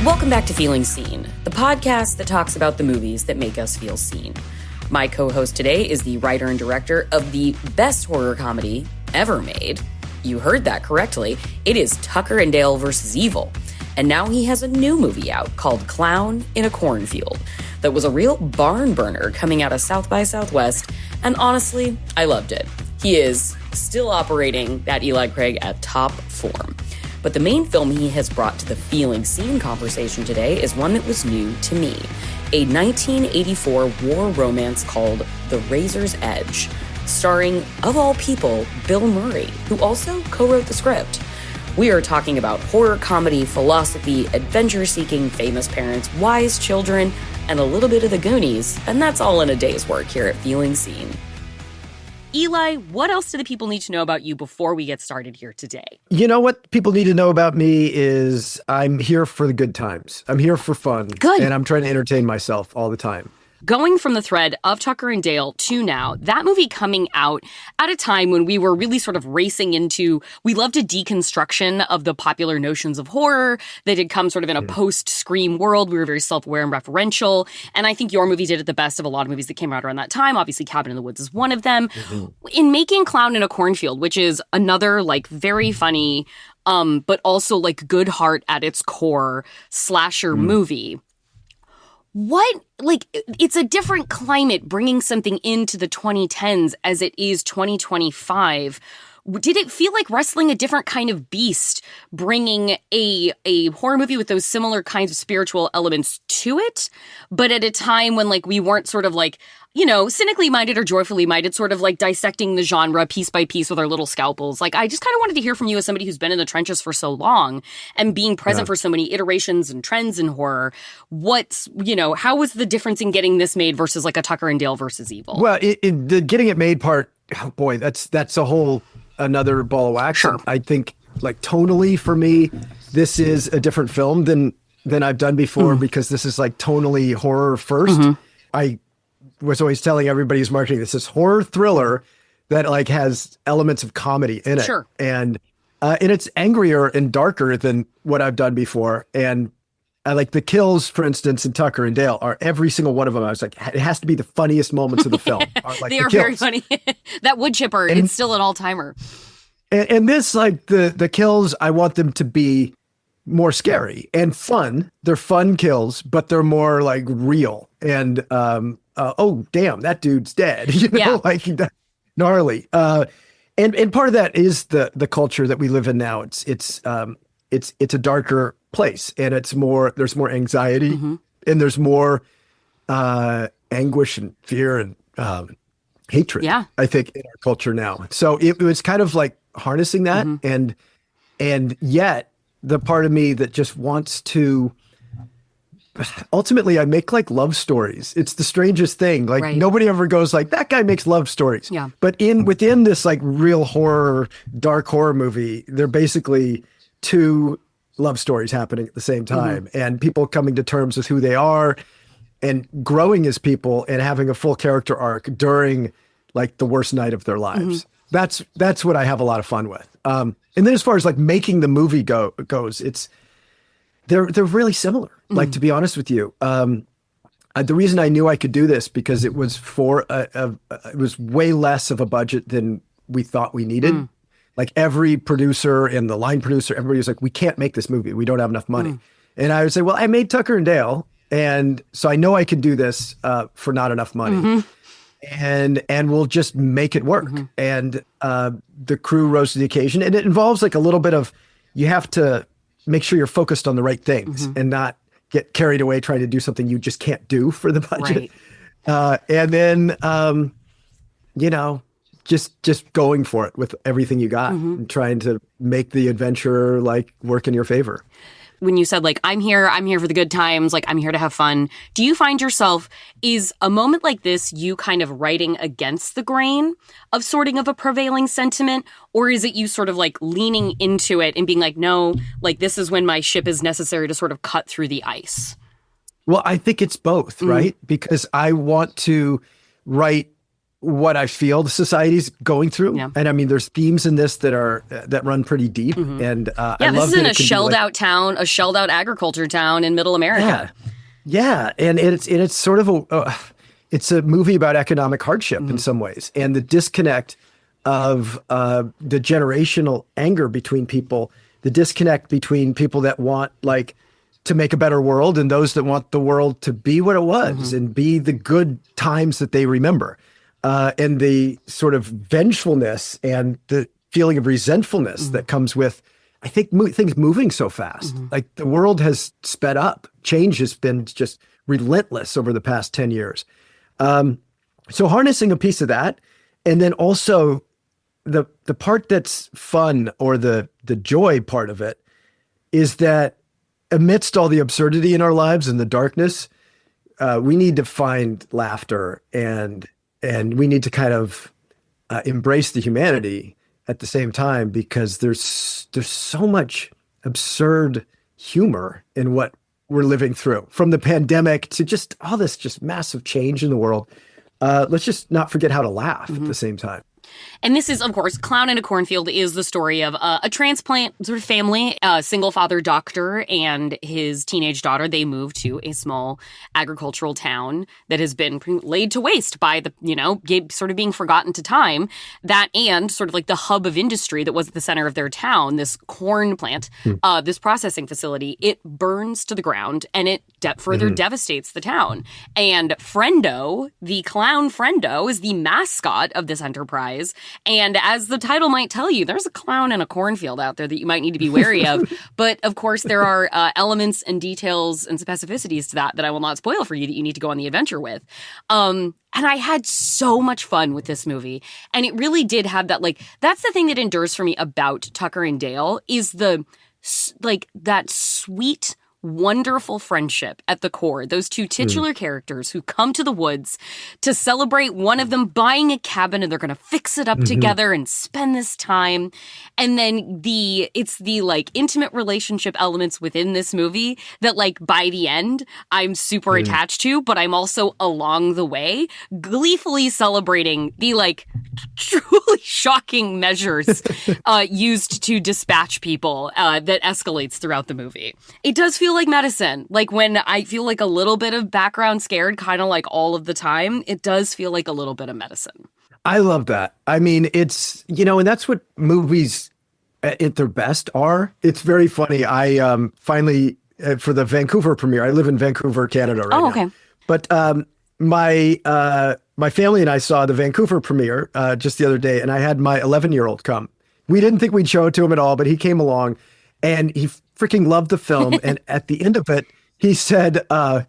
Welcome back to Feeling Seen, the podcast that talks about the movies that make us feel seen. My co-host today is the writer and director of the best horror comedy ever made. You heard that correctly. It is Tucker and Dale vs. Evil. And now he has a new movie out called Clown in a Cornfield that was a real barn burner coming out of South by Southwest. And honestly, I loved it. He is still operating that Eli Craig at top form. But the main film he has brought to the Feeling Seen conversation today is one that was new to me. A 1984 war romance called The Razor's Edge, starring, of all people, Bill Murray, who also co-wrote the script. We are talking about horror comedy, philosophy, adventure-seeking famous parents, wise children, and a little bit of the Goonies, and that's all in a day's work here at Feeling Seen. Eli, what else do the people need to know about you before we get started here today? You know what people need to know about me is I'm here for the good times. I'm here for fun. Good. And I'm trying to entertain myself all the time. Going from the thread of Tucker and Dale to now, that movie coming out at a time when we were really sort of racing into, we loved a deconstruction of the popular notions of horror that had come sort of in a post-Scream world. We were very self-aware and referential. And I think your movie did it the best of a lot of movies that came out around that time. Obviously, Cabin in the Woods is one of them. Mm-hmm. In making Clown in a Cornfield, which is another like very funny, but also like good heart at its core slasher movie. What, like, it's a different climate bringing something into the 2010s as it is 2025. Did it feel like wrestling a different kind of beast, bringing a horror movie with those similar kinds of spiritual elements to it, but at a time when, like, we weren't sort of like, you know, cynically minded or joyfully minded, sort of like dissecting the genre piece by piece with our little scalpels? Like, I just kind of wanted to hear from you as somebody who's been in the trenches for so long and being present for so many iterations and trends in horror. What's, you know, how was the difference in getting this made versus like a Tucker and Dale versus Evil? Well, the getting it made part, oh boy, that's a whole another ball of wax. Sure. I think, like, tonally for me, this is a different film than I've done before because this is like tonally horror first. I was always telling everybody who's marketing this horror thriller that like has elements of comedy in it. Sure. And it's angrier and darker than what I've done before. And I like the kills, for instance, in Tucker and Dale are every single one of them. I was like, it has to be the funniest moments of the film. Like they are very funny. That wood chipper, it's still an all-timer. And this, like the kills, I want them to be more scary and fun. They're fun kills, but they're more like real. And oh damn, that dude's dead. You know, like gnarly. And part of that is the culture that we live in now. It's a darker place, and there's more anxiety, and there's more anguish and fear and hatred. Yeah, I think in our culture now. So it was kind of like harnessing that, and yet the part of me that just wants to. Ultimately, I make like love stories. It's the strangest thing. Like nobody ever goes like, that guy makes love stories. Yeah. But within this like real horror, dark horror movie, they're basically two love stories happening at the same time, and people coming to terms with who they are and growing as people and having a full character arc during like the worst night of their lives. That's what I have a lot of fun with. And then as far as like making the movie goes, they're really similar. Like, to be honest with you, the reason I knew I could do this because it was it was way less of a budget than we thought we needed. Like every producer and the line producer, everybody was like, we can't make this movie. We don't have enough money. And I would say, well, I made Tucker and Dale. And so I know I can do this for not enough money. And we'll just make it work. And the crew rose to the occasion. And it involves like a little bit of, you have to make sure you're focused on the right things and not get carried away trying to do something you just can't do for the budget. And then, you know, just going for it with everything you got and trying to make the adventure like work in your favor. When you said like, I'm here for the good times, like I'm here to have fun. Do you find yourself, is a moment like this, you kind of writing against the grain of sorting of a prevailing sentiment? Or is it you sort of like leaning into it and being like, no, like this is when my ship is necessary to sort of cut through the ice? Well, I think it's both, right? Because I want to write what I feel the society's going through. Yeah. And I mean, there's themes in this that run pretty deep. Mm-hmm. And I love this is in a shelled out town, a shelled out agriculture town in Middle America. Yeah, and it's sort of it's a movie about economic hardship in some ways, and the disconnect of the generational anger between people, the disconnect between people that want like to make a better world and those that want the world to be what it was and be the good times that they remember. And the sort of vengefulness and the feeling of resentfulness that comes with, I think, things moving so fast. Like the world has sped up. Change has been just relentless over the past 10 years. So harnessing a piece of that, and then also the part that's fun, or the joy part of it, is that amidst all the absurdity in our lives and the darkness, we need to find laughter and we need to kind of embrace the humanity at the same time, because there's so much absurd humor in what we're living through, from the pandemic to just all this just massive change in the world. Let's just not forget how to laugh at the same time. And this is, of course, Clown in a Cornfield is the story of a transplant sort of family, a single father doctor and his teenage daughter. They move to a small agricultural town that has been laid to waste by the, sort of being forgotten to time. That and sort of like the hub of industry that was at the center of their town, this corn plant, this processing facility, it burns to the ground and it further devastates the town. And Friendo, the clown Friendo, is the mascot of this enterprise. And as the title might tell you, there's a clown in a cornfield out there that you might need to be wary of. But of course, there are elements and details and specificities to that I will not spoil for you that you need to go on the adventure with. And I had so much fun with this movie. And it really did have that, that's the thing that endures for me about Tucker and Dale, is that sweet, wonderful friendship at the core. Those two titular characters who come to the woods to celebrate one of them buying a cabin, and they're going to fix it up together and spend this time. And then it's the intimate relationship elements within this movie that by the end I'm super attached to, but I'm also along the way gleefully celebrating the truly shocking measures used to dispatch people that escalates throughout the movie. It does feel like medicine. When I feel a little bit of background scared, kind of all of the time, it does feel like a little bit of medicine. I love that. I mean, it's, and that's what movies at their best are. It's very funny. I finally, for the Vancouver premiere, I live in Vancouver, Canada right now. Okay. But my family and I saw the Vancouver premiere just the other day, and I had my 11-year-old come. We didn't think we'd show it to him at all, but he came along, and he freaking loved the film. And at the end of it, he said, not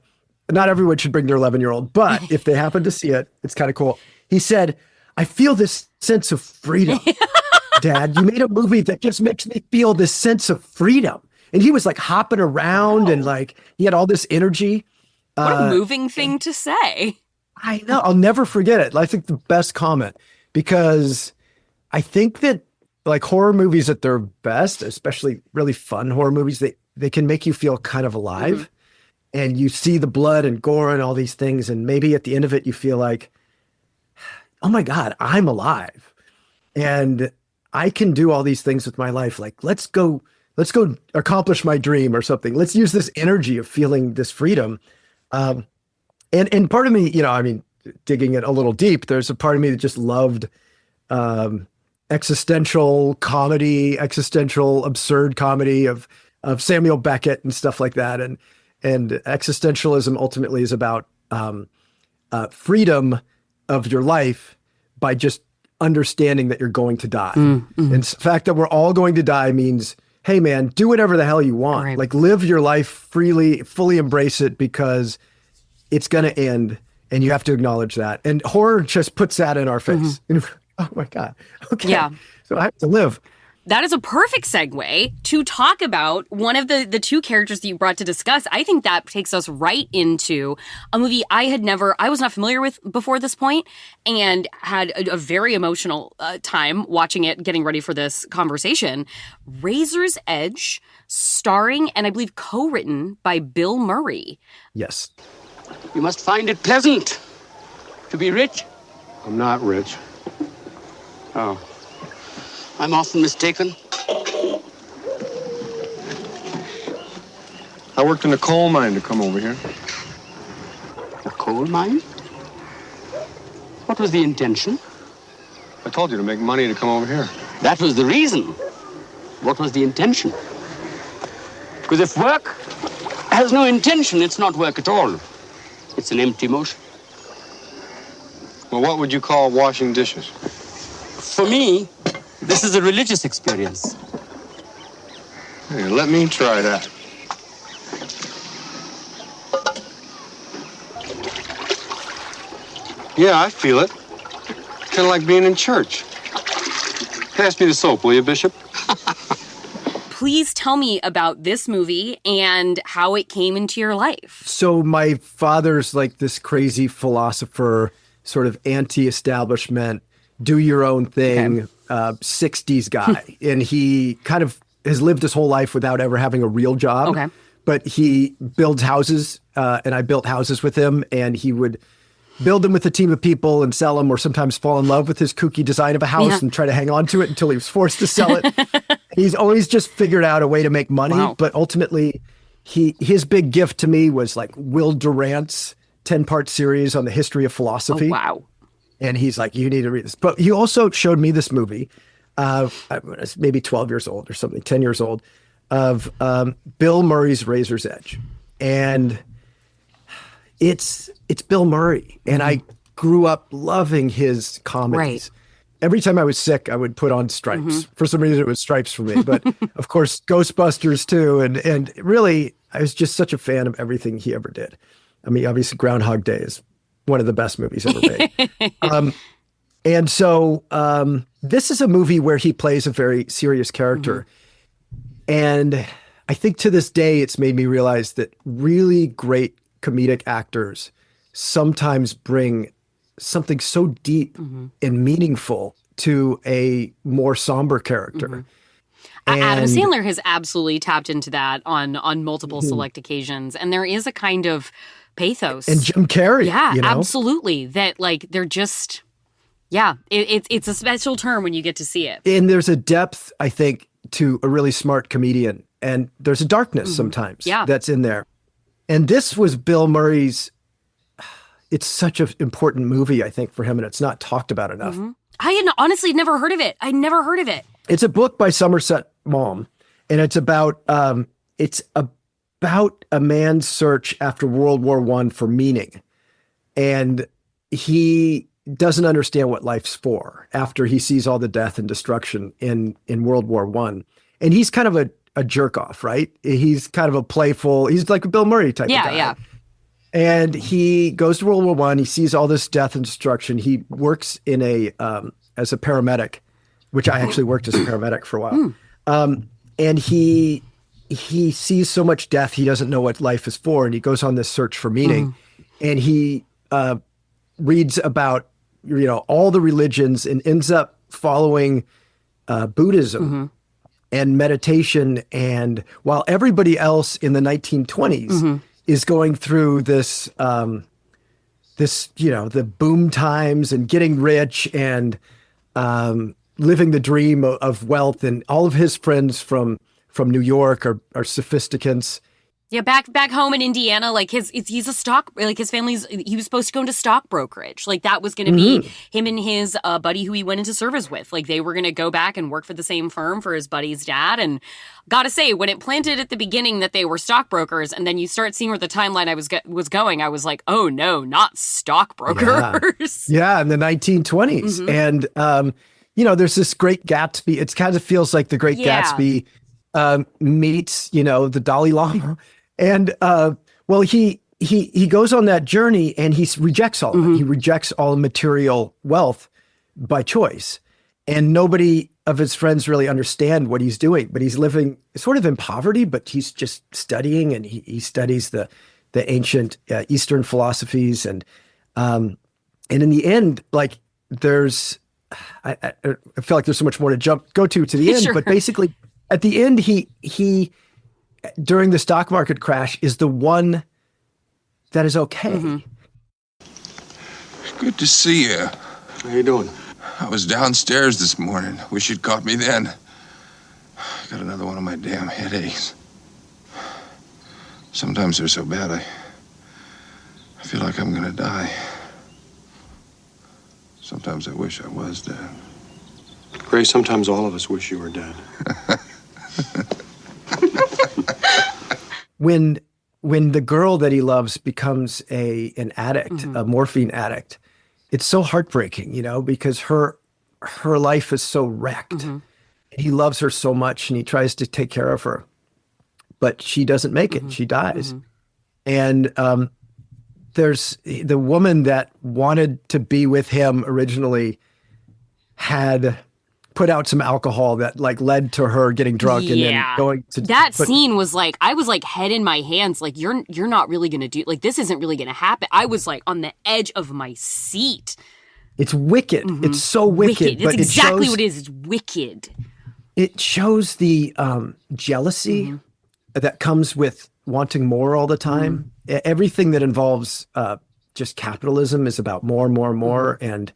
everyone should bring their 11-year-old, but if they happen to see it, it's kind of cool. He said, I feel this sense of freedom. Dad, you made a movie that just makes me feel this sense of freedom. And he was hopping around and he had all this energy. What a moving thing to say. I know. I'll never forget it. I think the best comment, because I think that horror movies at their best, especially really fun horror movies, they can make you feel kind of alive, and you see the blood and gore and all these things. And maybe at the end of it, you feel like, oh my God, I'm alive and I can do all these things with my life. Let's go accomplish my dream or something. Let's use this energy of feeling this freedom. And part of me, digging it a little deep, there's a part of me that just loved, existential comedy, absurd comedy of Samuel Beckett and stuff like that. And existentialism ultimately is about freedom of your life by just understanding that you're going to die. And the fact that we're all going to die means, hey man, do whatever the hell you want. Right. Live your life freely, fully embrace it, because it's going to end and you have to acknowledge that. And horror just puts that in our face. Oh my God. Okay. Yeah. So I have to live. That is a perfect segue to talk about one of the two characters that you brought to discuss. I think that takes us right into a movie I was not familiar with before this point, and had a very emotional time watching it, getting ready for this conversation. Razor's Edge, starring and I believe co-written by Bill Murray. Yes. You must find it pleasant to be rich I'm not rich. Oh. I'm often mistaken. I worked in a coal mine to come over here. A coal mine? What was the intention? I told you to make money to come over here. That was the reason. What was the intention? Because if work has no intention, it's not work at all. It's an empty motion. Well, what would you call washing dishes? For me, this is a religious experience. Hey, let me try that. Yeah, I feel it. Kind of like being in church. Pass me the soap, will you, Bishop? Please tell me about this movie and how it came into your life. So my father's like this crazy philosopher, sort of anti-establishment, do your own thing, 60s guy. And he kind of has lived his whole life without ever having a real job. Okay. But he builds houses, and I built houses with him, and he would build them with a team of people and sell them, or sometimes fall in love with his kooky design of a house and try to hang on to it until he was forced to sell it. He's always just figured out a way to make money, but ultimately his big gift to me was like Will Durant's 10-part series on the history of philosophy. Oh, wow. And he's like, you need to read this. But he also showed me this movie, maybe 12 years old or something, 10 years old, of Bill Murray's Razor's Edge. And it's Bill Murray. And I grew up loving his comedies. Right. Every time I was sick, I would put on Stripes. For some reason, it was Stripes for me. But of course, Ghostbusters too. And really, I was just such a fan of everything he ever did. I mean, obviously, Groundhog Day is one of the best movies ever made. And so this is a movie where he plays a very serious character. And I think to this day, it's made me realize that really great comedic actors sometimes bring something so deep and meaningful to a more somber character. Adam Sandler has absolutely tapped into that on multiple select occasions. And there is a kind of pathos. And Jim Carrey. Yeah, you know? absolutely. That like, they're just, it's a special term when you get to see it. And there's a depth, I think, to a really smart comedian. And there's a darkness sometimes that's in there. And this was Bill Murray's, it's such an important movie, I think, for him, and it's not talked about enough. I had honestly never heard of it. I never heard of it. It's a book by Somerset Maugham, and it's about a man's search after World War I for meaning. And he doesn't understand what life's for after he sees all the death and destruction in World War I. And he's kind of a jerk off, right? He's kind of a playful, he's like a Bill Murray type of guy. Yeah. And he goes to World War I. He sees all this death and destruction. He works in as a paramedic, which I actually worked as a paramedic for a while. And he sees so much death, he doesn't know what life is for. And he goes on this search for meaning. And he reads about, all the religions and ends up following Buddhism and meditation. And while everybody else in the 1920s is going through this, the boom times and getting rich and living the dream of wealth, and all of his friends from New York are sophisticants. Yeah, back home in Indiana, like he was supposed to go into stock brokerage. Like that was going to be him and his buddy who he went into service with. Like they were going to go back and work for the same firm for his buddy's dad. And gotta say, when it planted at the beginning that they were stockbrokers, and then you start seeing where the timeline was going, I was like, oh no, not stockbrokers. Yeah, in the 1920s. And, there's this Great Gatsby. It kind of feels like the Great Gatsby meets, the Dalai Lama. And, he goes on that journey and he rejects all of it. He rejects all material wealth by choice. And nobody of his friends really understand what he's doing, but he's living sort of in poverty, but he's just studying, and he studies the ancient Eastern philosophies. And in the end, like there's, I feel like there's so much more to go to the end, but basically at the end, he during the stock market crash is the one that is okay. Good to see you. How you doing? I was downstairs this morning. Wish you'd caught me then. Got another one of my damn headaches. Sometimes they're so bad, I feel like I'm gonna die. Sometimes I wish I was dead. Gray, sometimes all of us wish you were dead. When the girl that he loves becomes an addict, a morphine addict, it's so heartbreaking, because her life is so wrecked. He loves her so much and he tries to take care of her, but she doesn't make it. She dies. And there's the woman that wanted to be with him originally had put out some alcohol that led to her getting drunk and then going to that scene was I was head in my hands, you're not really gonna do, this isn't really gonna happen. I was on the edge of my seat. It's wicked. It's so wicked. That's exactly what it is. It's wicked. It shows the jealousy that comes with wanting more all the time. Everything that involves just capitalism is about more and more and more. And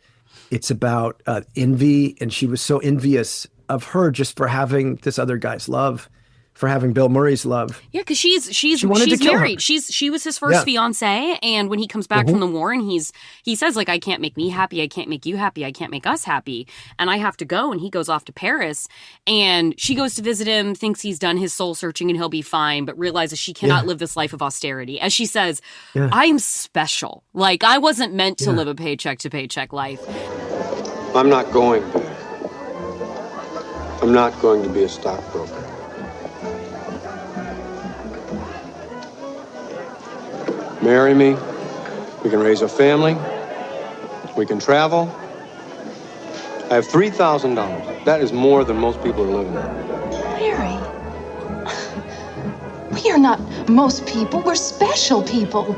it's about envy. And she was so envious of her just for having this other guy's love, for having Bill Murray's love. Yeah, because she's married. She was his first fiance, and when he comes back from the war, and he says I can't make me happy, I can't make you happy, I can't make us happy, and I have to go. And he goes off to Paris, and she goes to visit him, thinks he's done his soul searching and he'll be fine, but realizes she cannot live this life of austerity. As she says, I'm special. I wasn't meant to live a paycheck to paycheck life. I'm not going there. I'm not going to be a stockbroker. Marry me, we can raise a family, we can travel. I have $3,000. That is more than most people are living on. Larry, we are not most people, we're special people.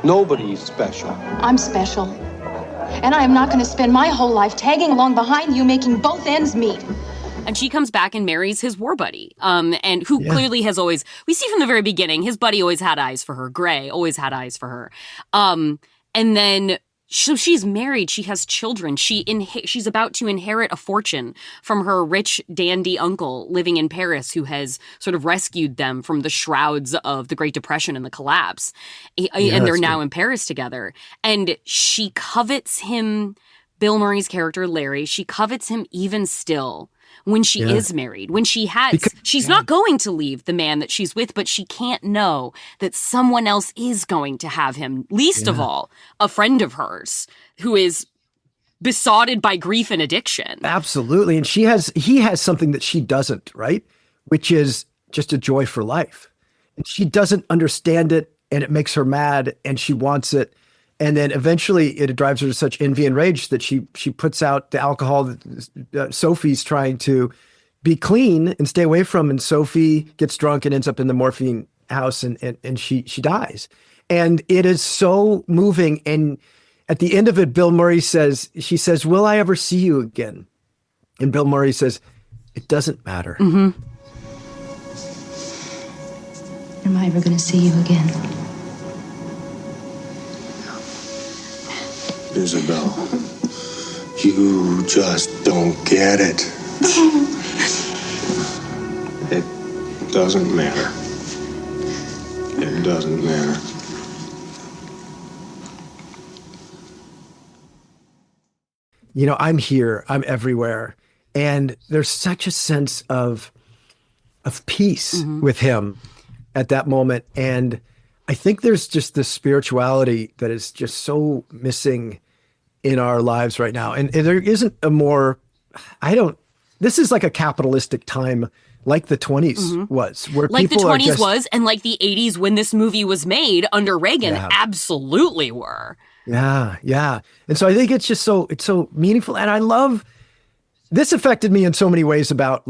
Nobody's special. I'm special. And I am not going to spend my whole life tagging along behind you, making both ends meet. And she comes back and marries his war buddy, and who clearly has always, we see from the very beginning, his buddy always had eyes for her. Gray always had eyes for her. And then so she's married. She has children. She's about to inherit a fortune from her rich dandy uncle living in Paris, who has sort of rescued them from the shrouds of the Great Depression and the collapse. And they're now in Paris together. And she covets him, Bill Murray's character, Larry, she covets him even still. When she is married, when she's not going to leave the man that she's with, but she can't know that someone else is going to have him, least of all, a friend of hers who is besotted by grief and addiction. Absolutely. And he has something that she doesn't, right? Which is just a joy for life. And she doesn't understand it, and it makes her mad, and she wants it. And then eventually it drives her to such envy and rage that she puts out the alcohol that Sophie's trying to be clean and stay away from. And Sophie gets drunk and ends up in the morphine house, and she dies. And it is so moving. And at the end of it, Bill Murray she says, will I ever see you again? And Bill Murray says, it doesn't matter. Am I ever going to see you again? Isabel, you just don't get it. It doesn't matter. It doesn't matter. I'm here, I'm everywhere. And there's such a sense of peace with him at that moment. And I think there's just this spirituality that is just so missing in our lives right now. And there isn't this is like a capitalistic time, like the 20s was, where like people the 20s was, and like the 80s when this movie was made under Reagan absolutely were. Yeah. And so I think it's so meaningful. And I love, this affected me in so many ways about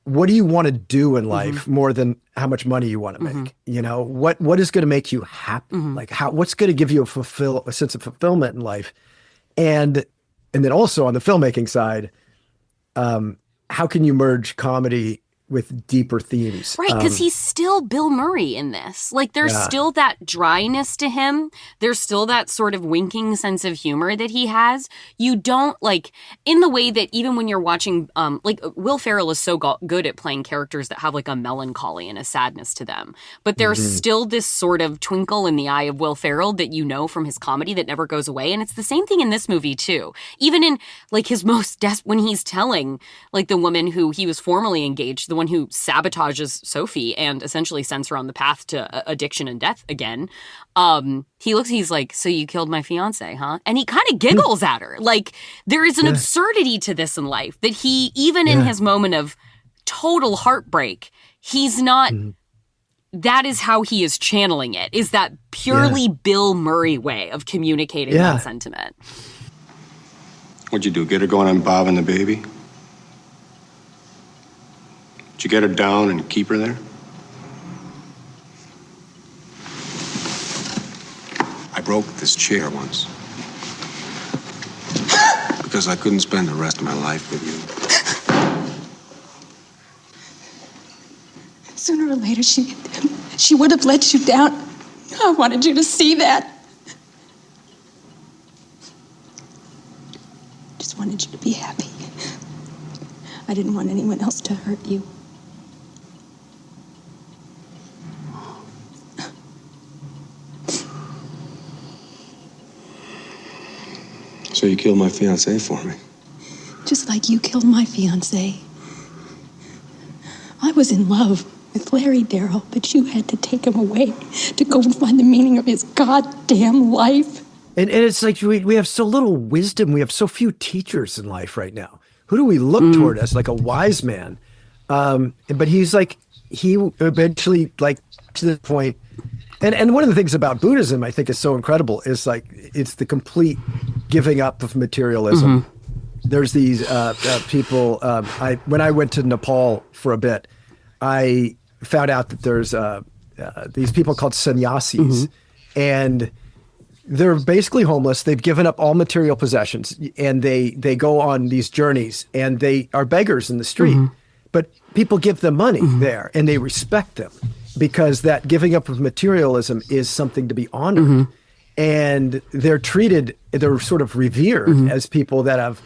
what do you want to do in life more than how much money you want to make? What is going to make you happy? What's going to give you a sense of fulfillment in life? And then also on the filmmaking side, how can you merge comedy with deeper themes. Right, because he's still Bill Murray in this. Like, there's still that dryness to him. There's still that sort of winking sense of humor that he has. You don't, like, in the way that even when you're watching, like, Will Ferrell is so good at playing characters that have, like, a melancholy and a sadness to them. But there's still this sort of twinkle in the eye of Will Ferrell that you know from his comedy that never goes away. And it's the same thing in this movie, too. Even in, like, his most when he's telling, like, the woman who he was formerly engaged, the one who sabotages Sophie and essentially sends her on the path to addiction and death again. He's like, so you killed my fiance, huh? And he kind of giggles at her. Like, there is an absurdity to this in life that he, even in his moment of total heartbreak, he's not, that is how he is channeling it, is that purely Bill Murray way of communicating that sentiment. What'd you do, get her going on Bob and the baby? Did you get her down and keep her there? I broke this chair once. Because I couldn't spend the rest of my life with you. Sooner or later, she would have let you down. I wanted you to see that. Just wanted you to be happy. I didn't want anyone else to hurt you. So you killed my fiancé for me? Just like you killed my fiancé. I was in love with Larry Darrell, but you had to take him away to go and find the meaning of his goddamn life. And it's like we have so little wisdom. We have so few teachers in life right now. Who do we look toward as like a wise man? But he's like, he eventually, like, to the point. And one of the things about Buddhism I think is so incredible is like it's the complete giving up of materialism. There's these people. When I went to Nepal for a bit, I found out that there's these people called sannyasis, and they're basically homeless. They've given up all material possessions, and they go on these journeys, and they are beggars in the street. But people give them money there, and they respect them, because that giving up of materialism is something to be honored. And they're sort of revered as people that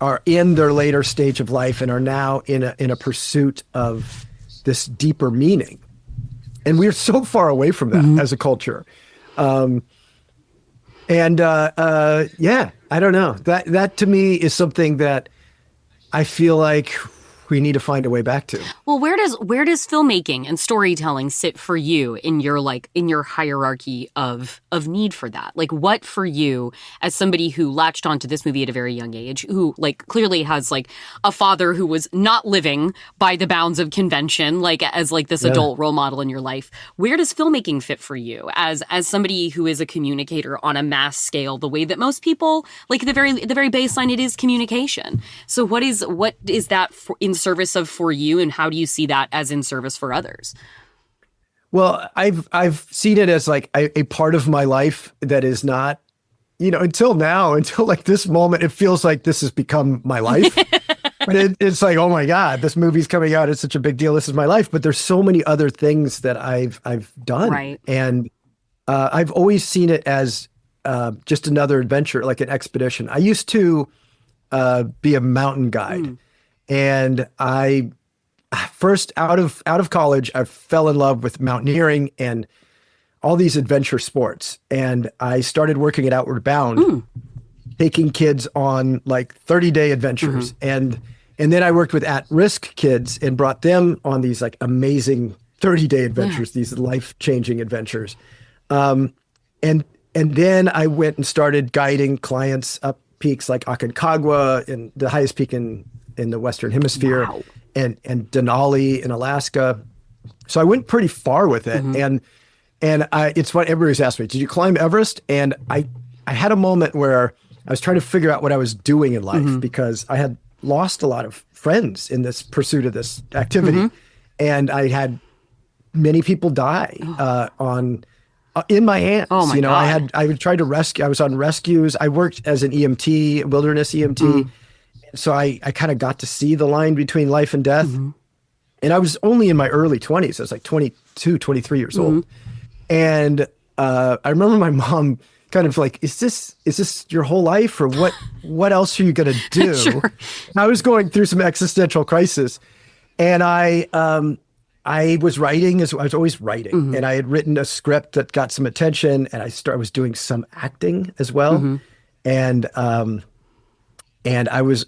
are in their later stage of life and are now in a pursuit of this deeper meaning. And we're so far away from that as a culture. I don't know. That to me is something that I feel like we need to find a way back to. Well, where does filmmaking and storytelling sit for you in your hierarchy of need for that? Like, what for you, as somebody who latched onto this movie at a very young age, who like clearly has like a father who was not living by the bounds of convention, like as like this adult role model in your life, where does filmmaking fit for you as somebody who is a communicator on a mass scale, the way that most people, like the very baseline, it is communication. So what is that in service of for you, and how do you see that as in service for others? Well, I've seen it as like a part of my life that is not, until now, until like this moment, it feels like this has become my life. But it's like, oh my God, this movie's coming out. It's such a big deal. This is my life. But there's so many other things that I've done. Right. And I've always seen it as just another adventure, like an expedition. I used to be a mountain guide. And I first out of college, I fell in love with mountaineering and all these adventure sports. And I started working at Outward Bound, taking kids on like 30-day adventures. And then I worked with at-risk kids and brought them on these like amazing 30-day adventures, these life-changing adventures. And then I went and started guiding clients up peaks like Aconcagua, and the highest peak in the Western Hemisphere, and Denali in Alaska. So I went pretty far with it. And it's what everybody's asked me, did you climb Everest? And I had a moment where I was trying to figure out what I was doing in life, because I had lost a lot of friends in this pursuit of this activity. And I had many people die in my hands. Oh my God. I would try to rescue. I was on rescues. I worked as an EMT, wilderness EMT. So I kind of got to see the line between life and death. And I was only in my early 20s. I was like 22, 23 years old. And I remember my mom kind of like, is this your whole life, or what else are you going to do? Sure. I was going through some existential crisis, and I was writing, I was always writing, and I had written a script that got some attention, and I was doing some acting as well. And I was,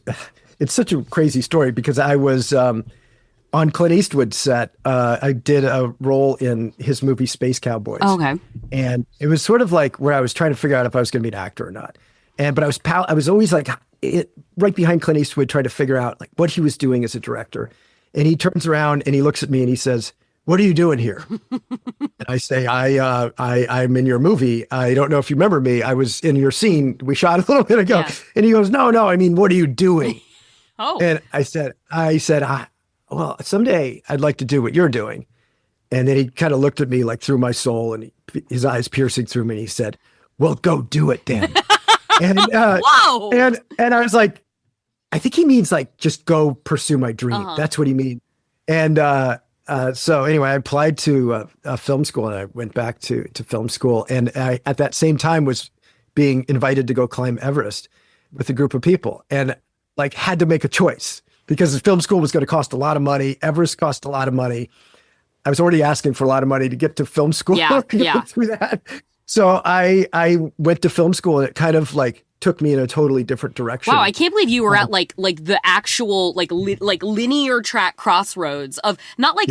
it's such a crazy story because I was on Clint Eastwood's set. I did a role in his movie Space Cowboys. Okay. And it was sort of like where I was trying to figure out if I was going to be an actor or not. But I was always like right behind Clint Eastwood, trying to figure out like what he was doing as a director. And he turns around and he looks at me and he says, "What are you doing here?" And I say, I'm in your movie. I don't know if you remember me. I was in your scene. We shot a little bit ago. Yeah. And he goes, no, I mean, what are you doing? And I said, well, someday I'd like to do what you're doing. And then he kind of looked at me like through my soul, and his eyes piercing through me. And he said, "Well, go do it, Dan." And Whoa. And I was like, I think he means like, just go pursue my dream. That's what he means. And so anyway, I applied to a film school, and I went back to film school. And I, at that same time, was being invited to go climb Everest with a group of people, and like had to make a choice because the film school was going to cost a lot of money. Everest cost a lot of money. I was already asking for a lot of money to get to film school. Through that. So I went to film school, and it kind of like took me in a totally different direction. Wow, I can't believe you were at like the actual like linear track crossroads of not like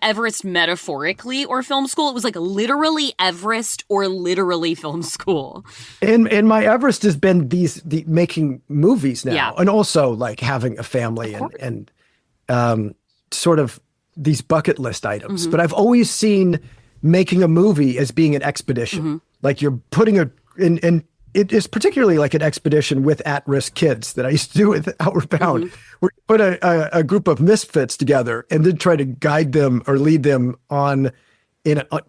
Everest metaphorically or film school. It was like literally Everest or literally film school. And my Everest has been making movies now, and also like having a family and sort of these bucket list items. But I've always seen making a movie as being an expedition. Like you're putting in it is particularly like an expedition with at-risk kids that I used to do with Outward Bound, where you put a group of misfits together and then try to guide them or lead them on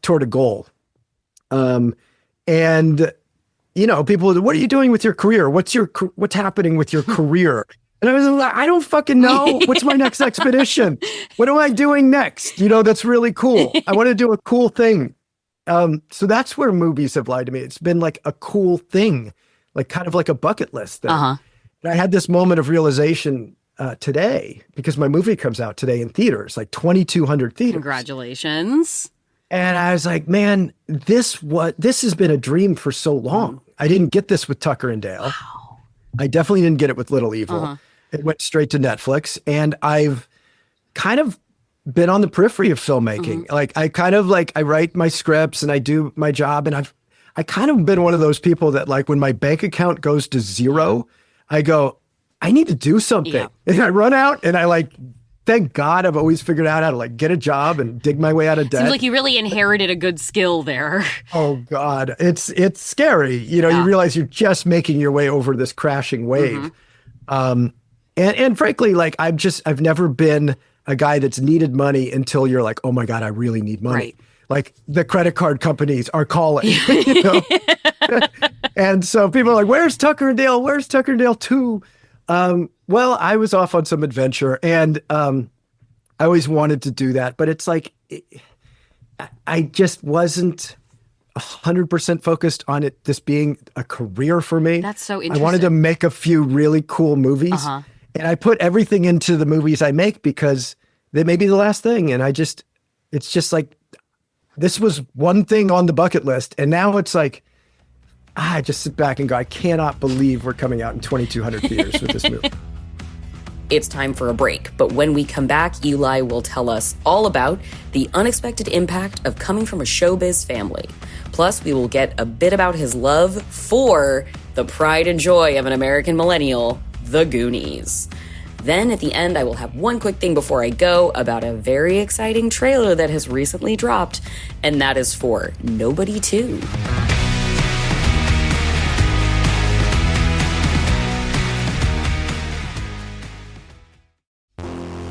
toward a goal. And people, what are you doing with your career? What's happening with your career? And I was like, I don't fucking know. What's my next expedition? What am I doing next? That's really cool. I want to do a cool thing. So that's where movies have lied to me. It's been like a cool thing, like kind of like a bucket list thing. And I had this moment of realization today because my movie comes out today in theaters, like 2,200 theaters. Congratulations. And I was like, man, this has been a dream for so long. I didn't get this with Tucker and Dale. Wow. I definitely didn't get it with Little Evil. It went straight to Netflix, and I've kind of been on the periphery of filmmaking. Like I write my scripts and I do my job, and I kind of been one of those people that like when my bank account goes to zero, I go, I need to do something. And I run out and I like, thank God I've always figured out how to like get a job and dig my way out of debt. Seems like you really inherited a good skill there. Oh God, it's scary. You realize you're just making your way over this crashing wave. And frankly, like I've never been a guy that's needed money until you're like, oh my God, I really need money. Right. Like the credit card companies are calling, And so people are like, where's Tucker and Dale? Where's Tucker and Dale 2? Well, I was off on some adventure, and I always wanted to do that, but it's like, I just wasn't 100% focused on it, this being a career for me. That's so interesting. I wanted to make a few really cool movies. And I put everything into the movies I make because they may be the last thing. And it's just like, this was one thing on the bucket list. And now it's like, I just sit back and go, I cannot believe we're coming out in 2,200 theaters with this movie. It's time for a break, but when we come back, Eli will tell us all about the unexpected impact of coming from a showbiz family. Plus, we will get a bit about his love for the pride and joy of an American millennial, The Goonies. Then at the end, I will have one quick thing before I go about a very exciting trailer that has recently dropped, and that is for Nobody 2.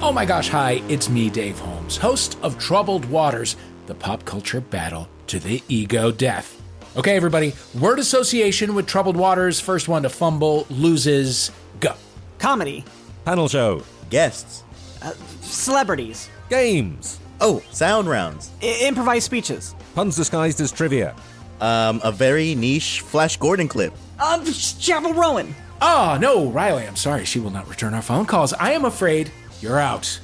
Oh my gosh, hi, it's me, Dave Holmes, host of Troubled Waters, the pop culture battle to the ego death. Okay, everybody, word association with Troubled Waters, first one to fumble, loses, go. Comedy. Panel show. Guests. Celebrities. Games. Oh, sound rounds. Improvised speeches. Puns disguised as trivia. A very niche Flash Gordon clip. Chapel Rowan. Oh, no, Riley, I'm sorry. She will not return our phone calls. I am afraid you're out.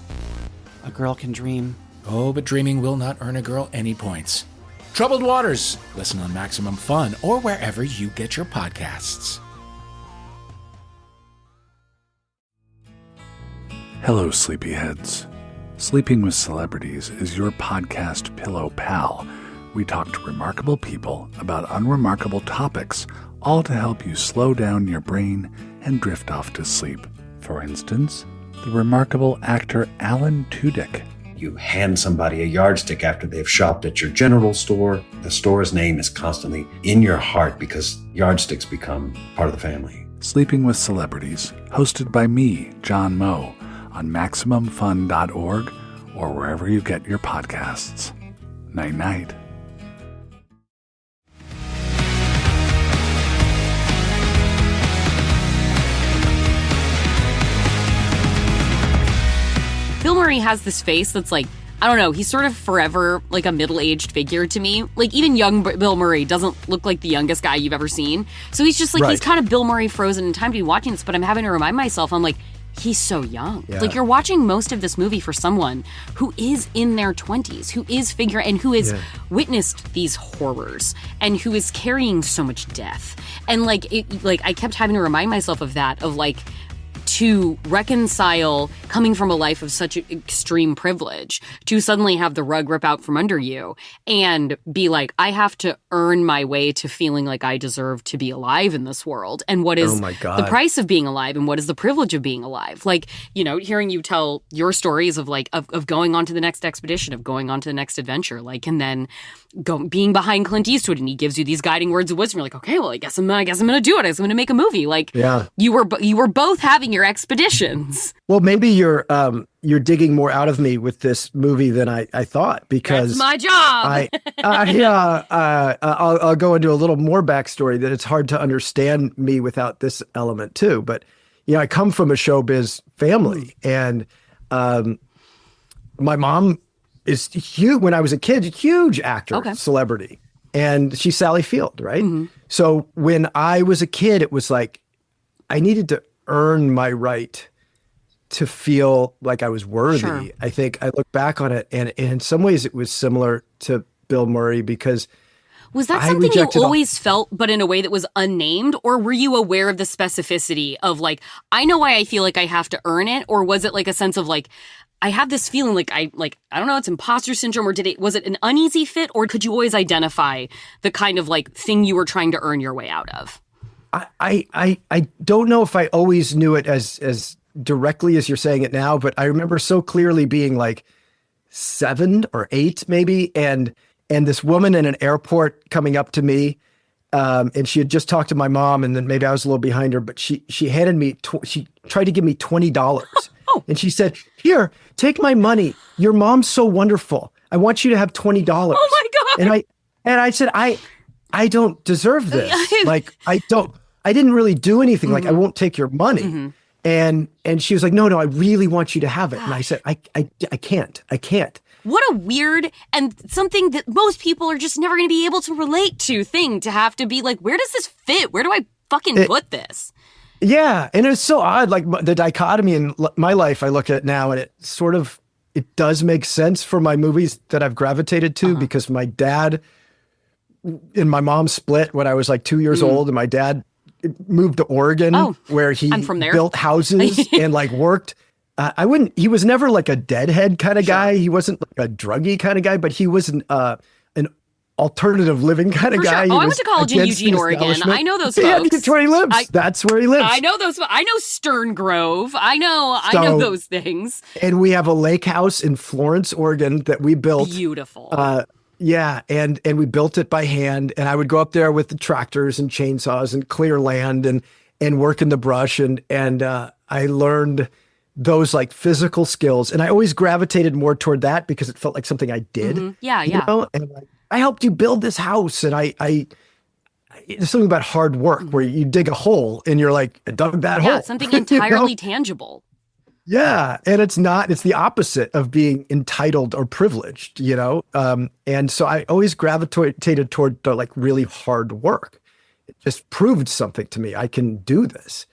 A girl can dream. Oh, but dreaming will not earn a girl any points. Troubled Waters. Listen on Maximum Fun or wherever you get your podcasts. Hello, sleepyheads. Sleeping with Celebrities is your podcast pillow pal. We talk to remarkable people about unremarkable topics, all to help you slow down your brain and drift off to sleep. For instance, the remarkable actor Alan Tudyk. You hand somebody a yardstick after they've shopped at your general store. The store's name is constantly in your heart because yardsticks become part of the family. Sleeping with Celebrities, hosted by me, John Moe, on MaximumFun.org or wherever you get your podcasts. Night-night. Bill Murray has this face that's like, I don't know, he's sort of forever like a middle-aged figure to me. Like even young Bill Murray doesn't look like the youngest guy you've ever seen. So he's just like, He's kind of Bill Murray frozen in time to be watching this, but I'm having to remind myself, I'm like, he's so young. Yeah. Like you're watching most of this movie for someone who is in their 20s, who is and who has witnessed these horrors and who is carrying so much death. And like I kept having to remind myself of that, of like, to reconcile coming from a life of such extreme privilege to suddenly have the rug rip out from under you and be like, I have to earn my way to feeling like I deserve to be alive in this world. And what is the price of being alive and what is the privilege of being alive? Like, you know, hearing you tell your stories of like, of going on to the next expedition, of going on to the next adventure, like, and then being behind Clint Eastwood and he gives you these guiding words of wisdom. You're like, okay, well, I guess I'm going to do it. I guess I'm going to make a movie. Like, you were both having your expeditions. Well, maybe you're digging more out of me with this movie than I thought, because that's my job. I'll go into a little more backstory that it's hard to understand me without this element too. But you know, I come from a showbiz family, and my mom is huge. When I was a kid, huge actor, celebrity, and she's Sally Field, right? Mm-hmm. So when I was a kid, it was like I needed to earn my right to feel like I was worthy. Sure. I think I look back on it, and in some ways it was similar to Bill Murray, because was that something you always felt, but in a way that was unnamed? Or were you aware of the specificity of like, I know why I feel like I have to earn it? Or was it like a sense of like, I have this feeling like I don't know, it's imposter syndrome, or was it an uneasy fit? Or could you always identify the kind of like thing you were trying to earn your way out of? I don't know if I always knew it as directly as you're saying it now, but I remember so clearly being like 7 or 8 maybe, and this woman in an airport coming up to me, and she had just talked to my mom, and then maybe I was a little behind her, but she handed me, she tried to give me $20. And she said, here, take my money. Your mom's so wonderful. I want you to have $20. Oh my God. And I said, I don't deserve this. Like, I didn't really do anything. Mm-hmm. Like, I won't take your money. Mm-hmm. And she was like, no, I really want you to have it. And I said, I can't. What a weird and something that most people are just never going to be able to relate to thing, to have to be like, where does this fit? Where do I fucking put this? Yeah. And it's so odd. Like the dichotomy in my life, I look at now, and it does make sense for my movies that I've gravitated to, because my dad and my mom split when I was like 2 years old, and my dad moved to Oregon, where he built houses and like worked. He was never like a deadhead kind of guy. He wasn't like a druggy kind of guy, but he was an alternative living kind of guy. Sure. I went to college in Eugene, Oregon. I know those folks. Yeah, that's where he lives. That's where he lives. I know those. I know Stern Grove. I know those things. And we have a lake house in Florence, Oregon that we built. Beautiful. Yeah, and we built it by hand, and I would go up there with the tractors and chainsaws and clear land and work in the brush, and I learned those like physical skills, and I always gravitated more toward that because it felt like something I did. Mm-hmm. Yeah. You know? And like, I helped you build this house, and I there's something about hard work where you dig a hole and you're like, I dug that hole. Yeah, something entirely tangible. Yeah. And it's the opposite of being entitled or privileged, you know? And so I always gravitated toward the like really hard work. It just proved something to me. I can do this.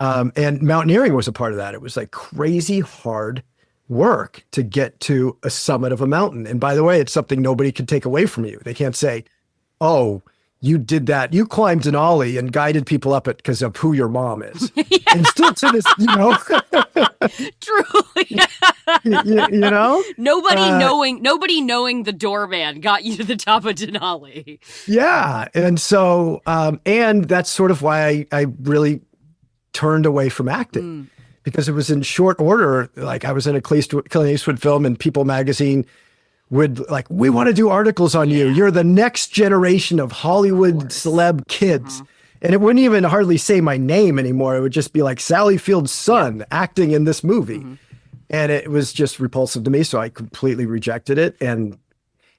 And mountaineering was a part of that. It was like crazy hard work to get to a summit of a mountain. And by the way, it's something nobody can take away from you. They can't say, oh, you did that. You climbed Denali and guided people up it because of who your mom is. Yeah. And still to this, you know. Truly. you know? Nobody knowing the doorman got you to the top of Denali. Yeah. And so, and that's sort of why I really turned away from acting. Because it was in short order. Like I was in a Clint Eastwood film and People magazine would like, we want to do articles on you. You're the next generation of Hollywood celeb kids. And it wouldn't even hardly say my name anymore. It would just be like Sally Field's son acting in this movie. And it was just repulsive to me. So I completely rejected it. And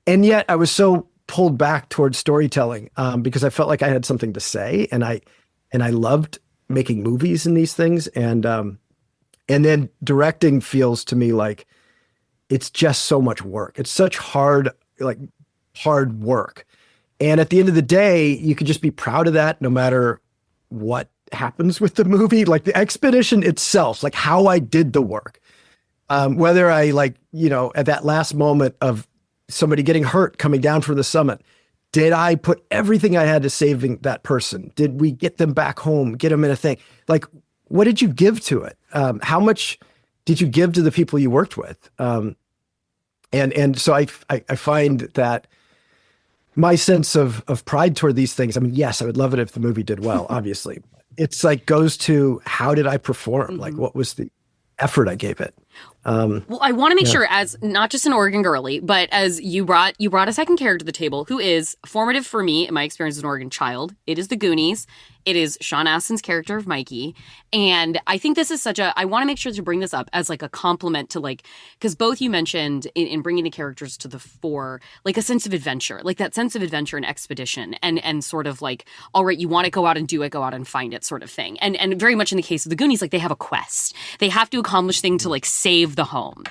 yet I was so pulled back towards storytelling because I felt like I had something to say. And I loved making movies in these things. And then directing feels to me like it's just so much work. It's such hard work. And at the end of the day, you could just be proud of that no matter what happens with the movie. Like the expedition itself, like how I did the work. Whether I at that last moment of somebody getting hurt coming down from the summit, did I put everything I had to saving that person? Did we get them back home, get them in a thing? Like, what did you give to it? How much did you give to the people you worked with? And so I find that my sense of pride toward these things, I mean, yes, I would love it if the movie did well, obviously. It's like goes to how did I perform? Like what was the effort I gave it? Well, I want to make sure, as not just an Oregon girly, but as you brought a second character to the table who is formative for me in my experience as an Oregon child. It is the Goonies. It is Sean Astin's character of Mikey. And I think this is I want to make sure to bring this up as like a compliment to like, because both you mentioned in bringing the characters to the fore, like a sense of adventure, like that sense of adventure and expedition and sort of like, all right, you want to go out and do it, go out and find it sort of thing. And very much in the case of the Goonies, like they have a quest. They have to accomplish things to like save the home.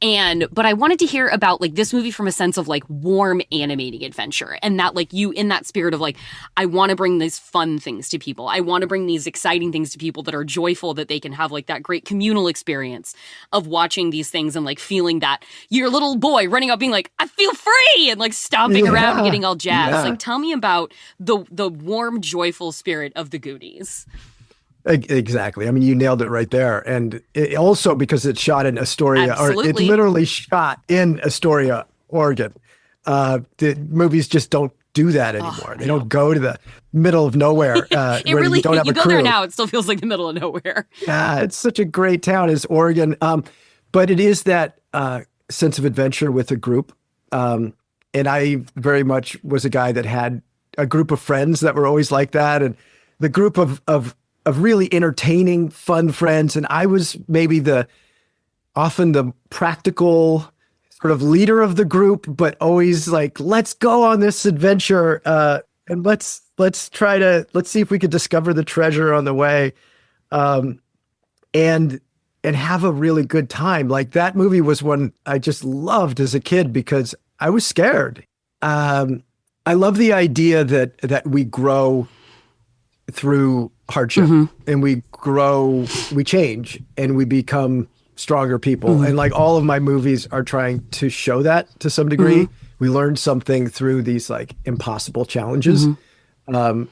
But I wanted to hear about like this movie from a sense of like warm animating adventure and that like you in that spirit of like, I want to bring these fun things to people. I want to bring these exciting things to people that are joyful, that they can have like that great communal experience of watching these things and like feeling that your little boy running up being like, I feel free and like stomping around and getting all jazzed. Yeah. Like tell me about the warm, joyful spirit of the Goonies. Exactly. I mean, you nailed it right there. And it also because it's shot in Astoria, Absolutely. Or it's literally shot in Astoria, Oregon. The movies just don't do that anymore. They don't go to the middle of nowhere where you don't have a crew. You go there now, it still feels like the middle of nowhere. Yeah, it's such a great town is Oregon. But it is that sense of adventure with a group. And I very much was a guy that had a group of friends that were always like that. And the group of really entertaining, fun friends. And I was maybe often the practical sort of leader of the group, but always like, let's go on this adventure. And let's see if we could discover the treasure on the way. And have a really good time. Like that movie was one I just loved as a kid because I was scared. I love the idea that we grow through hardship and we change and we become stronger people. And like all of my movies are trying to show that to some degree. We learn something through these like impossible challenges. Tucker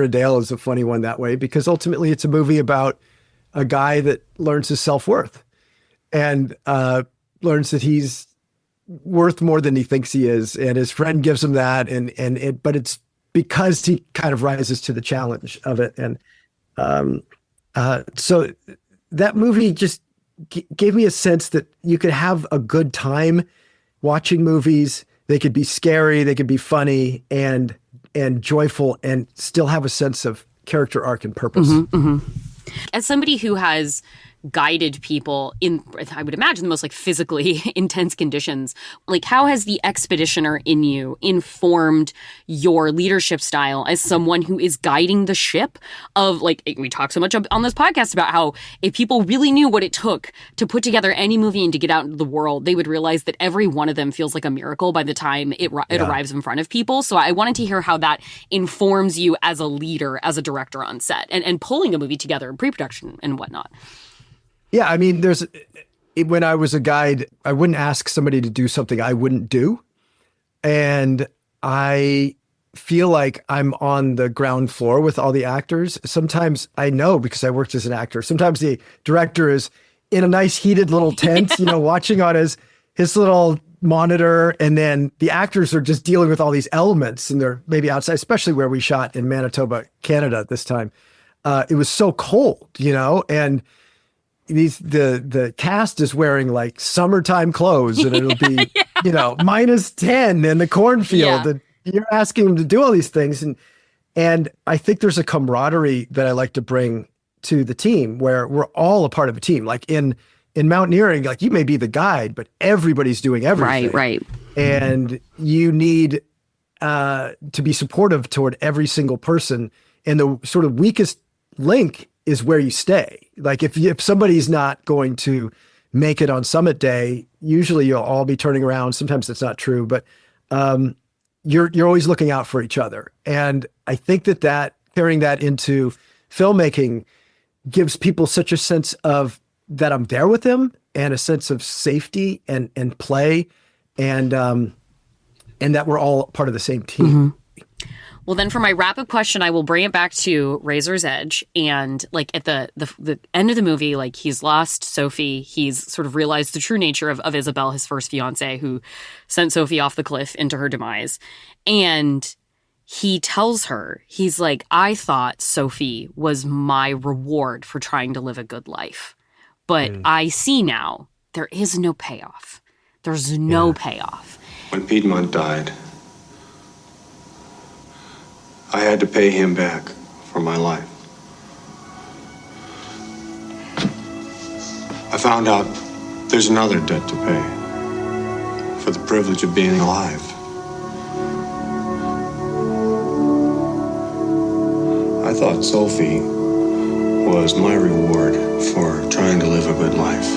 and Dale is a funny one that way because ultimately it's a movie about a guy that learns his self-worth and learns that he's worth more than he thinks he is. And his friend gives him that. But it's because he kind of rises to the challenge of it. And so that movie just gave me a sense that you could have a good time watching movies. They could be scary, they could be funny and joyful and still have a sense of character arc and purpose. As somebody who has guided people in, I would imagine, the most like physically intense conditions. Like, how has the expeditioner in you informed your leadership style as someone who is guiding the ship of, like, we talk so much on this podcast about how if people really knew what it took to put together any movie and to get out into the world, they would realize that every one of them feels like a miracle by the time it arrives in front of people. So I wanted to hear how that informs you as a leader, as a director on set, and pulling a movie together in pre-production and whatnot. Yeah, I mean, when I was a guide, I wouldn't ask somebody to do something I wouldn't do. And I feel like I'm on the ground floor with all the actors. Sometimes I know, because I worked as an actor, sometimes the director is in a nice heated little tent, watching on his little monitor. And then the actors are just dealing with all these elements, and they're maybe outside, especially where we shot in Manitoba, Canada this time. It was so cold, and the cast is wearing like summertime clothes, and it'll be, minus 10 in the cornfield. Yeah. And you're asking them to do all these things. And I think there's a camaraderie that I like to bring to the team where we're all a part of a team. Like in mountaineering, like you may be the guide, but everybody's doing everything. Right. And you need to be supportive toward every single person. And the sort of weakest link is where you stay. Like if somebody's not going to make it on summit day, usually you'll all be turning around. Sometimes that's not true, but you're always looking out for each other. And I think that carrying that into filmmaking gives people such a sense of that I'm there with them, and a sense of safety and play, and that we're all part of the same team. Mm-hmm. Well, then for my wrap-up question, I will bring it back to Razor's Edge. And like at the end of the movie, like he's lost Sophie. He's sort of realized the true nature of Isabel, his first fiance, who sent Sophie off the cliff into her demise. And he tells her, he's like, I thought Sophie was my reward for trying to live a good life. But I see now there is no payoff. There's no payoff. When Piedmont died, I had to pay him back for my life. I found out there's another debt to pay for the privilege of being alive. I thought Sophie was my reward for trying to live a good life.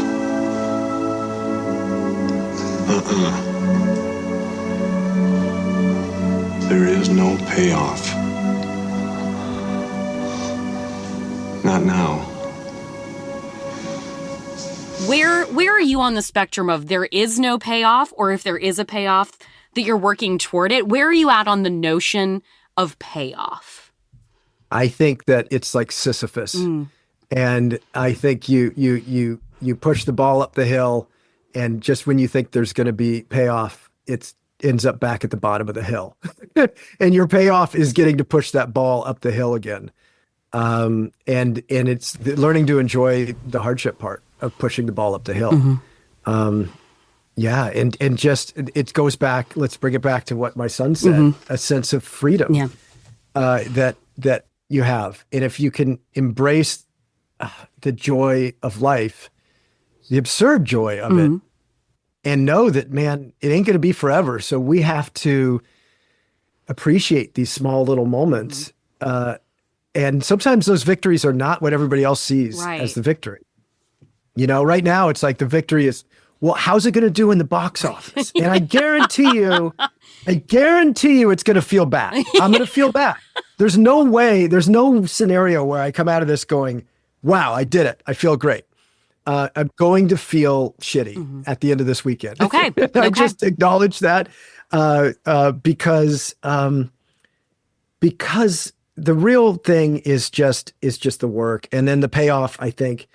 There is no payoff. Not now. Where are you on the spectrum of there is no payoff, or if there is a payoff that you're working toward it? Where are you at on the notion of payoff? I think that it's like Sisyphus. And I think you push the ball up the hill, and just when you think there's going to be payoff, it ends up back at the bottom of the hill. And your payoff is getting to push that ball up the hill again. And it's learning to enjoy the hardship part of pushing the ball up the hill. Mm-hmm. And just it goes back. Let's bring it back to what my son said: a sense of freedom that you have, and if you can embrace the joy of life, the absurd joy of it, and know that, man, it ain't going to be forever. So we have to appreciate these small little moments. And sometimes those victories are not what everybody else sees as the victory. Right now it's like the victory is, well, how's it going to do in the box office? And I guarantee you it's going to feel bad. I'm going to feel bad. There's no scenario where I come out of this going, wow, I did it. I feel great. I'm going to feel shitty at the end of this weekend. Okay. I just acknowledge that because the real thing is just the work. And then the payoff, I think,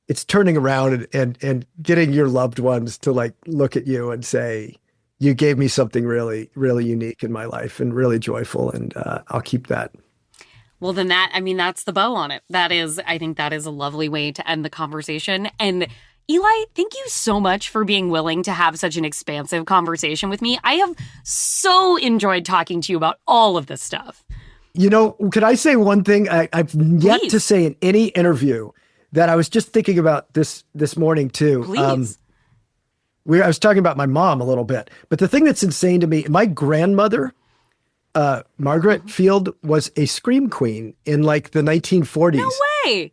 it's turning around and getting your loved ones to like look at you and say, you gave me something really, really unique in my life and really joyful. And I'll keep that. Well, then that's the bow on it. I think that is a lovely way to end the conversation. And Eli, thank you so much for being willing to have such an expansive conversation with me. I have so enjoyed talking to you about all of this stuff. Could I say one thing? I've yet to say in any interview that I was just thinking about this morning too. Please. I was talking about my mom a little bit, but the thing that's insane to me, my grandmother, Margaret Field, was a scream queen in like the 1940s. No way.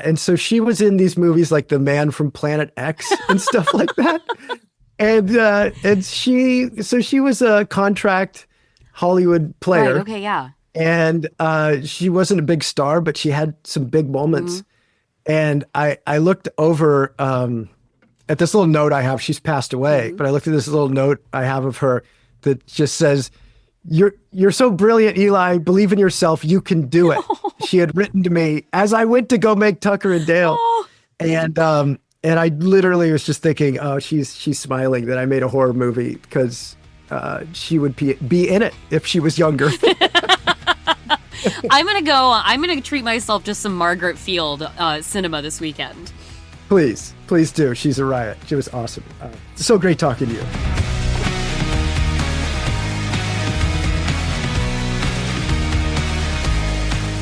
And so she was in these movies like The Man from Planet X and stuff like that. And she was a contract Hollywood player. Right, okay, yeah. And she wasn't a big star, but she had some big moments. And I looked over at this little note I have. She's passed away, but I looked at this little note I have of her that just says, You're so brilliant, Eli. Believe in yourself. You can do it. She had written to me as I went to go make Tucker and Dale. And I literally was just thinking, oh, she's smiling that I made a horror movie because she would be in it if she was younger. I'm going to treat myself to some Margaret Field cinema this weekend. Please do. She's a riot. She was awesome. So great talking to you.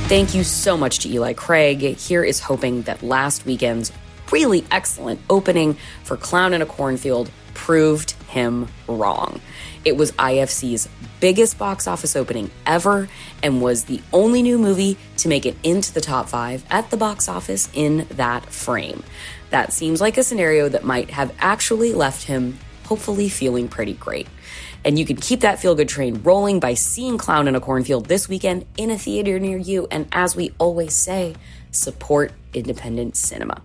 Thank you so much to Eli Craig. Here is hoping that last weekend's really excellent opening for Clown in a Cornfield proved him wrong. It was IFC's biggest box office opening ever and was the only new movie to make it into the top 5 at the box office in that frame. That seems like a scenario that might have actually left him hopefully feeling pretty great. And you can keep that feel-good train rolling by seeing Clown in a Cornfield this weekend in a theater near you. And as we always say, support independent cinema.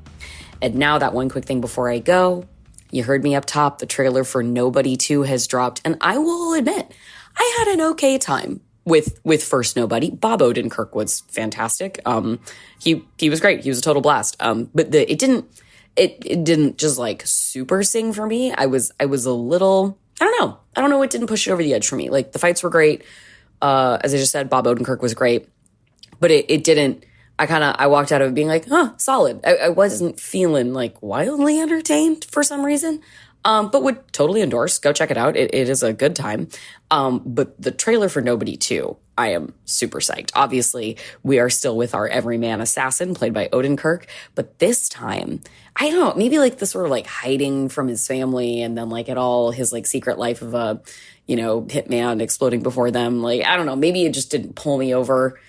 And now that one quick thing before I go, you heard me up top, the trailer for Nobody 2 has dropped, and I will admit, I had an okay time with First Nobody. Bob Odenkirk was fantastic. He was great. He was a total blast. But it didn't just like super sing for me. I was a little, I don't know. It didn't push it over the edge for me. Like the fights were great. As I just said, Bob Odenkirk was great, but it didn't. I walked out of it being like, solid. I wasn't feeling like wildly entertained for some reason, but would totally endorse. Go check it out. It is a good time. But the trailer for Nobody 2, I am super psyched. Obviously, we are still with our everyman assassin played by Odenkirk, but this time, I don't know, maybe like the sort of like hiding from his family and then like it all his like secret life of a, hitman exploding before them. Like, I don't know, maybe it just didn't pull me over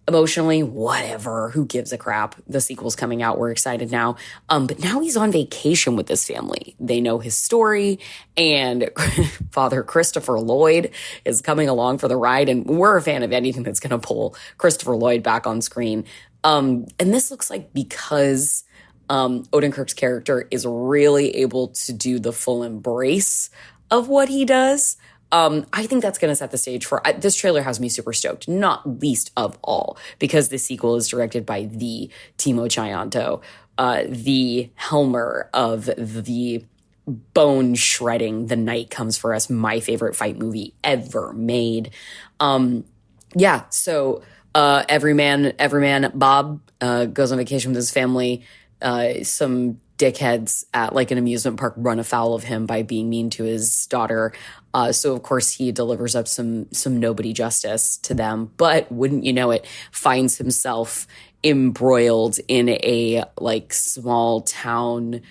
emotionally, whatever, who gives a crap? The sequel's coming out. We're excited now. But now he's on vacation with his family. They know his story, and Father Christopher Lloyd is coming along for the ride, and we're a fan of anything that's going to pull Christopher Lloyd back on screen. And this looks like because Odenkirk's character is really able to do the full embrace of what he does. I think that's going to set the stage for this trailer has me super stoked, not least of all because the sequel is directed by the Timo Chianto, the Helmer of the bone shredding The Night Comes for Us, my favorite fight movie ever made. So everyman Bob goes on vacation with his family. Some dickheads at like an amusement park run afoul of him by being mean to his daughter. So of course he delivers up some nobody justice to them, but wouldn't you know it, finds himself embroiled in a like small town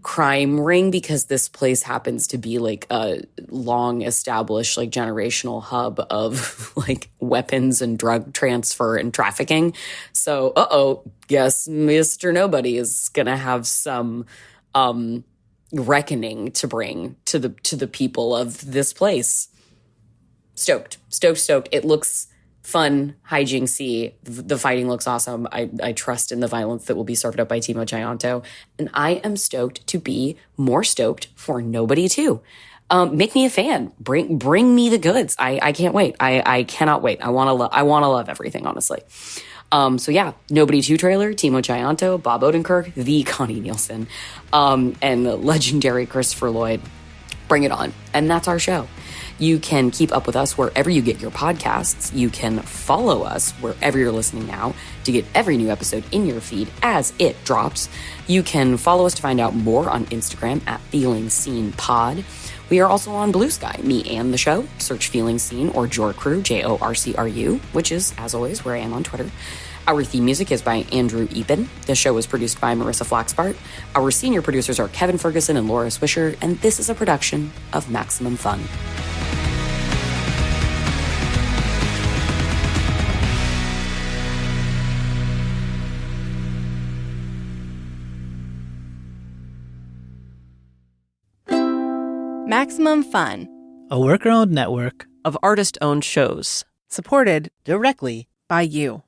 crime ring because this place happens to be like a long established like generational hub of like weapons and drug transfer and trafficking. So guess Mr. Nobody is gonna have some reckoning to bring to the people of this place. Stoked. It looks fun, hijinksy. The fighting looks awesome. I trust in the violence that will be served up by Timo Chianto. And I am stoked to be more stoked for Nobody 2. Make me a fan. Bring me the goods. I can't wait. I cannot wait. I want to love everything, honestly. Nobody 2 trailer, Timo Chianto, Bob Odenkirk, the Connie Nielsen, and legendary Christopher Lloyd. Bring it on. And that's our show. You can keep up with us wherever you get your podcasts. You can follow us wherever you're listening now to get every new episode in your feed as it drops. You can follow us to find out more on Instagram at Feeling Seen Pod. We are also on Blue Sky, me and the show. Search Feeling Seen or Jorcru, Jorcru, which is, as always, where I am on Twitter. Our theme music is by Andrew Epen. The show was produced by Marissa Flaxbart. Our senior producers are Kevin Ferguson and Laura Swisher, and this is a production of Maximum Fun. Maximum Fun, a worker-owned network of artist-owned shows, supported directly by you.